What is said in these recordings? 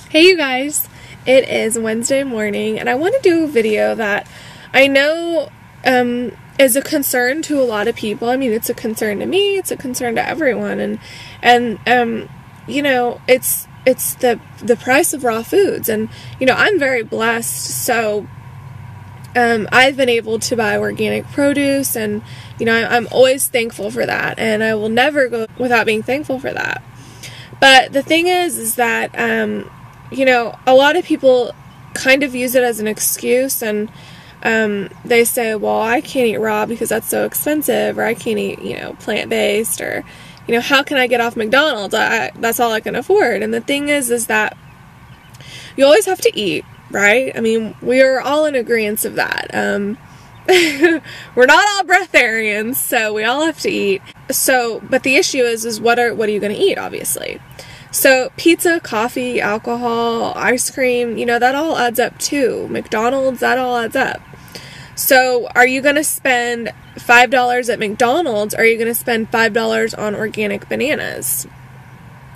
Hey you guys, it is Wednesday morning and I want to do a video that I know is a concern to a lot of people. I mean, it's a concern to me, it's a concern to everyone, and you know, it's the price of raw foods. And you know, I'm very blessed, so I've been able to buy organic produce, and you know, I'm always thankful for that, and I will never go without being thankful for that. But the thing is that you know, a lot of people kind of use it as an excuse, and they say, well, I can't eat raw because that's so expensive, or I can't eat, you know, plant-based, or, you know, how can I get off McDonald's? That's all I can afford. And the thing is that you always have to eat, right? I mean, we are all in agreement of that. We're not all breatharians, so we all have to eat. So, but the issue is what are you going to eat, obviously? So pizza, coffee, alcohol, ice cream, you know, that all adds up too. McDonald's, that all adds up. So are you going to spend $5 at McDonald's, or are you going to spend $5 on organic bananas,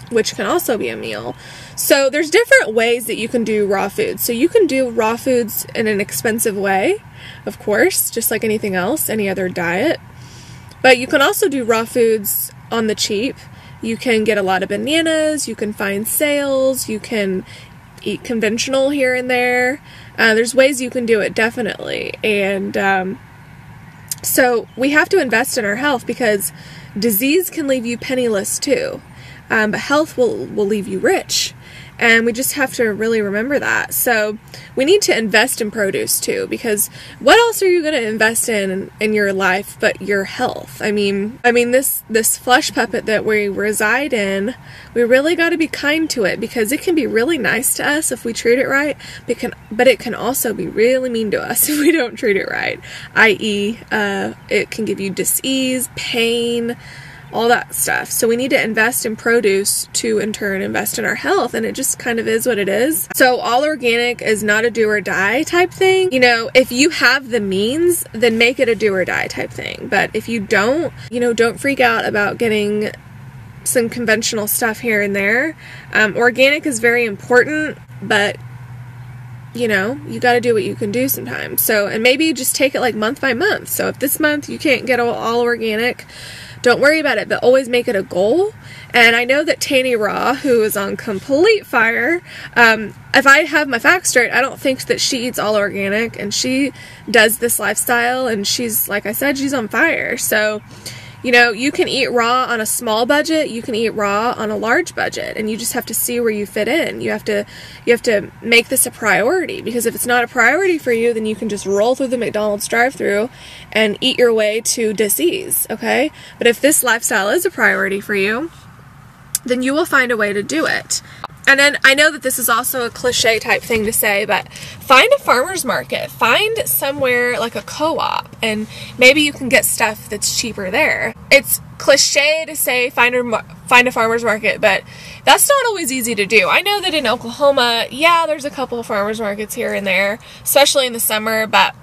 which can also be a meal? So there's different ways that you can do raw foods. So you can do raw foods in an expensive way, of course, just like anything else, any other diet. But you can also do raw foods on the cheap. You can get a lot of bananas, you can find sales, you can eat conventional here and there. There's ways you can do it, definitely. And so we have to invest in our health, because disease can leave you penniless too. But health will leave you rich. And we just have to really remember that. So we need to invest in produce too, because what else are you going to invest in your life but your health? I mean this flesh puppet that we reside in, we really got to be kind to it, because it can be really nice to us if we treat it right, but it can also be really mean to us if we don't treat it right. I.e., it can give you disease, pain, all that stuff. So we need to invest in produce to in turn invest in our health, and it just kind of is what it is. So all organic is not a do or die type thing. You know, if you have the means, then make it a do or die type thing. But if you don't, you know, don't freak out about getting some conventional stuff here and there. Organic is very important, but you know, you got to do what you can do sometimes. So, and maybe just take it like month by month. So if this month you can't get all organic, don't worry about it, but always make it a goal. And I know that Tanny Raw, who is on complete fire, if I have my facts straight, I don't think that she eats all organic, and she does this lifestyle, and she's, like I said, she's on fire. So, you know, you can eat raw on a small budget, you can eat raw on a large budget, and you just have to see where you fit in. You have to make this a priority, because if it's not a priority for you, then you can just roll through the McDonald's drive-thru and eat your way to disease, okay? But if this lifestyle is a priority for you, then you will find a way to do it. And then I know that this is also a cliche type thing to say, but find a farmer's market. Find somewhere like a co-op, and maybe you can get stuff that's cheaper there. It's cliche to say find a farmer's market, but that's not always easy to do. I know that in Oklahoma, yeah, there's a couple of farmer's markets here and there, especially in the summer, but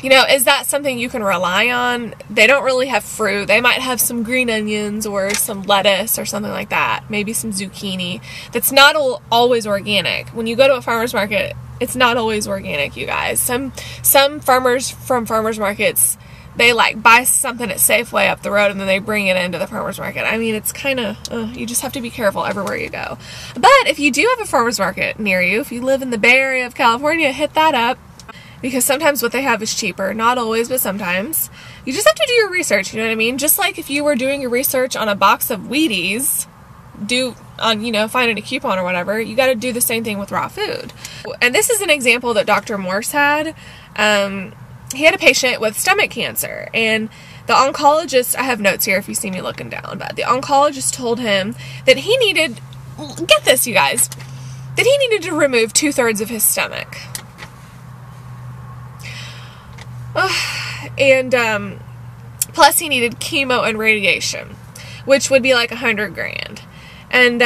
you know, is that something you can rely on? They don't really have fruit. They might have some green onions or some lettuce or something like that. Maybe some zucchini. That's not always organic. When you go to a farmer's market, it's not always organic, you guys. Some farmers from farmer's markets, they like buy something at Safeway up the road and then they bring it into the farmer's market. I mean, it's kind of, you just have to be careful everywhere you go. But if you do have a farmer's market near you, if you live in the Bay Area of California, hit that up. Because sometimes what they have is cheaper. Not always, but sometimes. You just have to do your research, you know what I mean? Just like if you were doing your research on a box of Wheaties, finding a coupon or whatever, you got to do the same thing with raw food. And this is an example that Dr. Morse had. He had a patient with stomach cancer, and the oncologist, I have notes here if you see me looking down, but the oncologist told him that he needed, get this you guys, that he needed to remove 2/3 of his stomach. And plus he needed chemo and radiation, which would be like $100,000, and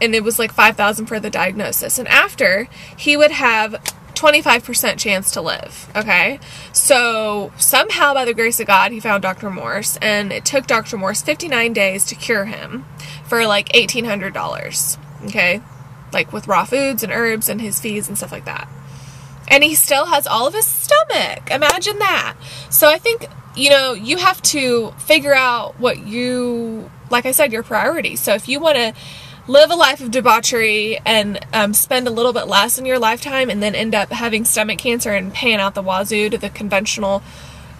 it was like $5,000 for the diagnosis. And after, he would have 25% chance to live. Okay, so somehow by the grace of God, he found Dr. Morse, and it took Dr. Morse 59 days to cure him for like $1,800. Okay, like with raw foods and herbs and his feeds and stuff like that. And he still has all of his stomach. Imagine that. So I think, you know, you have to figure out what you, like I said, your priorities. So if you want to live a life of debauchery and spend a little bit less in your lifetime and then end up having stomach cancer and paying out the wazoo to the conventional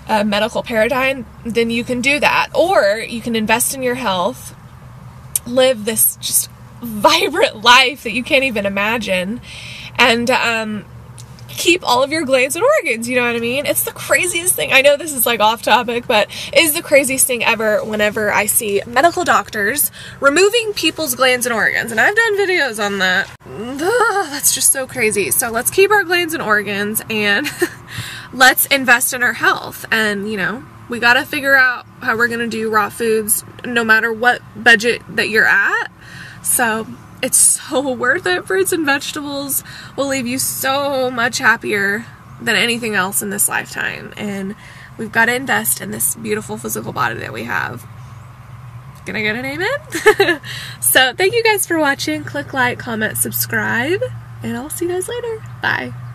medical paradigm, then you can do that. Or you can invest in your health, live this just vibrant life that you can't even imagine, and keep all of your glands and organs, you know what I mean? It's the craziest thing. I know this is like off topic, but it is the craziest thing ever whenever I see medical doctors removing people's glands and organs. And I've done videos on that. Ugh, that's just so crazy. So let's keep our glands and organs, and let's invest in our health. And, you know, we got to figure out how we're going to do raw foods no matter what budget that you're at. So it's so worth it. Fruits and vegetables will leave you so much happier than anything else in this lifetime. And we've got to invest in this beautiful physical body that we have. Can I get an amen? So thank you guys for watching. Click like, comment, subscribe, and I'll see you guys later. Bye.